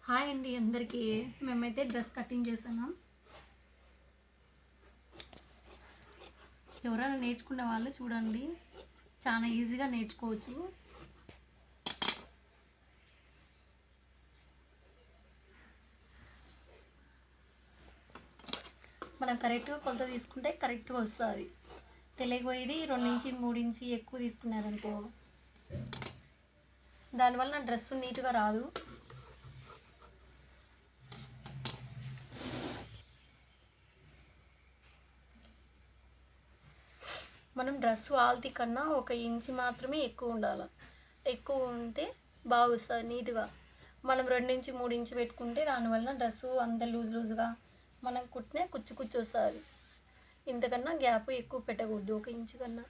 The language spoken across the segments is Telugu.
హాయ్ అండి అందరికీ. మేమైతే డ్రెస్ కటింగ్ చేసాము. ఎవరైనా నేర్చుకునే వాళ్ళు చూడండి, చాలా ఈజీగా నేర్చుకోవచ్చు. మనం కరెక్ట్గా కొలత తీసుకుంటే కరెక్ట్గా వస్తుంది. తెలియకపోయేది 2 నుంచి 3 ఇంచి ఎక్కువ తీసుకున్నారనుకో, దానివల్ల డ్రెస్ నీట్గా రాదు. మనం డ్రెస్ ఆల్తి కన్నా 1 ఇంచి మాత్రమే ఎక్కువ ఉండాలి. ఎక్కువ ఉంటే బాగా వస్తుంది నీట్గా. మనం 2 నుంచి 3 ఇంచు పెట్టుకుంటే దానివల్ల డ్రెస్సు అంత లూజ్గా మనం కుట్టినే కుచ్చు వస్తుంది. ఇంతకన్నా గ్యాప్ ఎక్కువ పెట్టకూడదు 1 ఇంచు కన్నా.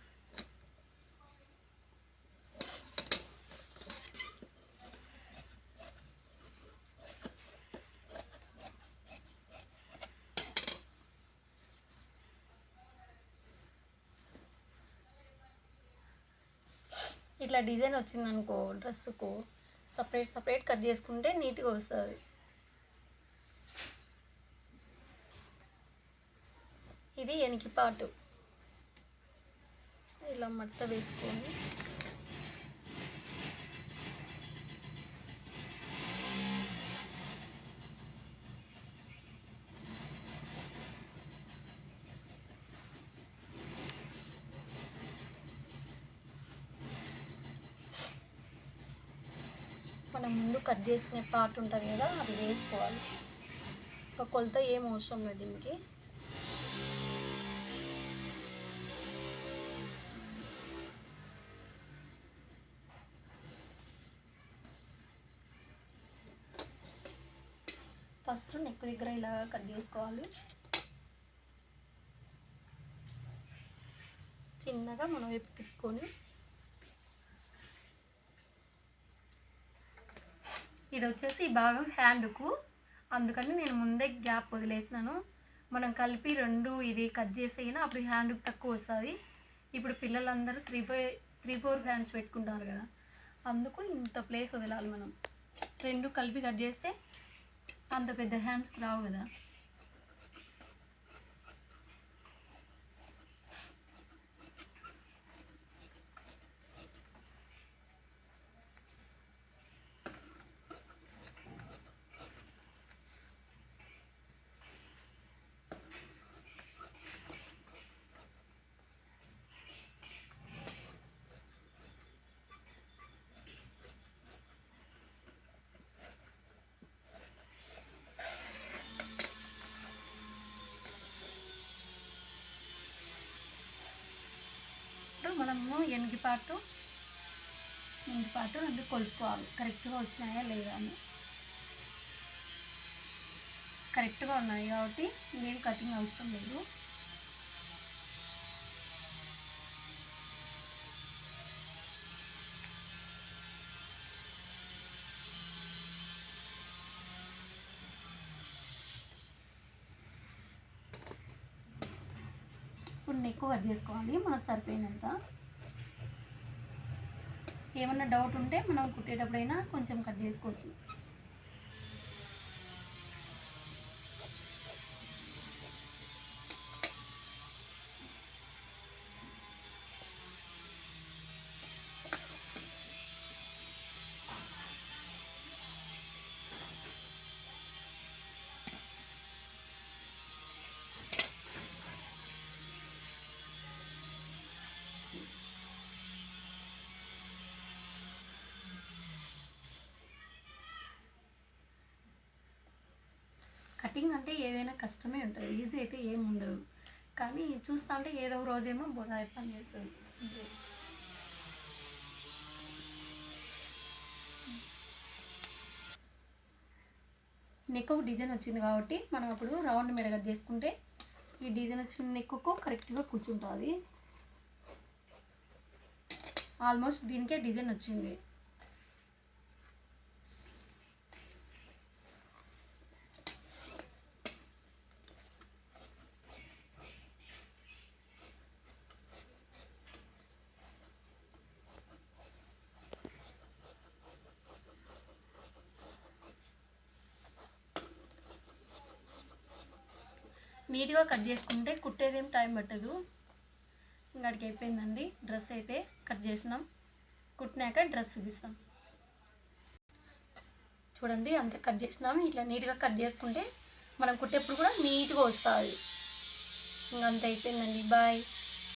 ఇట్లా డిజైన్ వచ్చిందనుకో డ్రెస్సుకు సపరేట్ కట్ చేసుకుంటే నీట్గా వస్తుంది. ఇది వెనక పార్ట్ ఇలా మడత వేసుకొని మనం ముందు కట్ చేసుకునే పార్ట్ ఉంటుంది కదా, అది వేసుకోవాలి. ఒక కొలత ఏం అవసరం లేదు దీనికి. ఫస్ట్ నెక్ దగ్గర ఇలా కట్ చేసుకోవాలి. చిన్నగా మనం వైపు తిప్పుకొని, ఇది వచ్చేసి భాగం హ్యాండ్కు, అందుకని నేను ముందే గ్యాప్ వదిలేసినాను. మనం కలిపి 2 ఇది కట్ చేసేనా అప్పుడు హ్యాండ్కి తక్కువ వస్తుంది. ఇప్పుడు పిల్లలందరూ 3-4 హ్యాండ్స్ పెట్టుకుంటారు కదా, అందుకు ఇంత ప్లేస్ వదలాలి. మనం 2 కలిపి కట్ చేస్తే అంత పెద్ద హ్యాండ్స్కి రావు కదా. మనము వెనక పార్టు రెండు కొలుసుకోవాలి, కరెక్ట్గా వచ్చినాయా లేదా అని. కరెక్ట్గా ఉన్నాయి కాబట్టి ఏం కటింగ్ అవసరం లేదు. ఇప్పుడు నెక్ కట్ చేసుకోవాలి మనకు సరిపోయినంత. ఏమన్నా డౌట్ ఉంటే మనం కుట్టేటప్పుడైనా కొంచెం కట్ చేసుకోవచ్చు. కటింగ్ అంటే ఏదైనా కష్టమే ఉంటుంది, ఈజీ అయితే ఏమి ఉండదు. కానీ చూస్తూ ఉంటే ఏదో ఒక రోజేమో బొరాయి పని చేస్తుంది. నెక్ ఒక డిజైన్ వచ్చింది కాబట్టి మనం అప్పుడు రౌండ్ మీద కట్ చేసుకుంటే ఈ డిజైన్ వచ్చిన నెక్కు కరెక్ట్గా కూర్చుంటుంది. ఆల్మోస్ట్ దీనికే డిజైన్ వచ్చింది. నీట్గా కట్ చేసుకుంటే కుట్టేదేం టైం పట్టదు. ఇంకడికి అయిపోయిందండి. డ్రెస్ అయితే కట్ చేసినాం. కుట్టినాక డ్రెస్ చూపిస్తాం. చూడండి అంతే కట్ చేసినాం. ఇట్లా నీట్గా కట్ చేసుకుంటే మనం కుట్టేప్పుడు కూడా నీట్గా వస్తుంది. ఇంకంతే అయిపోయిందండి. బాయ్.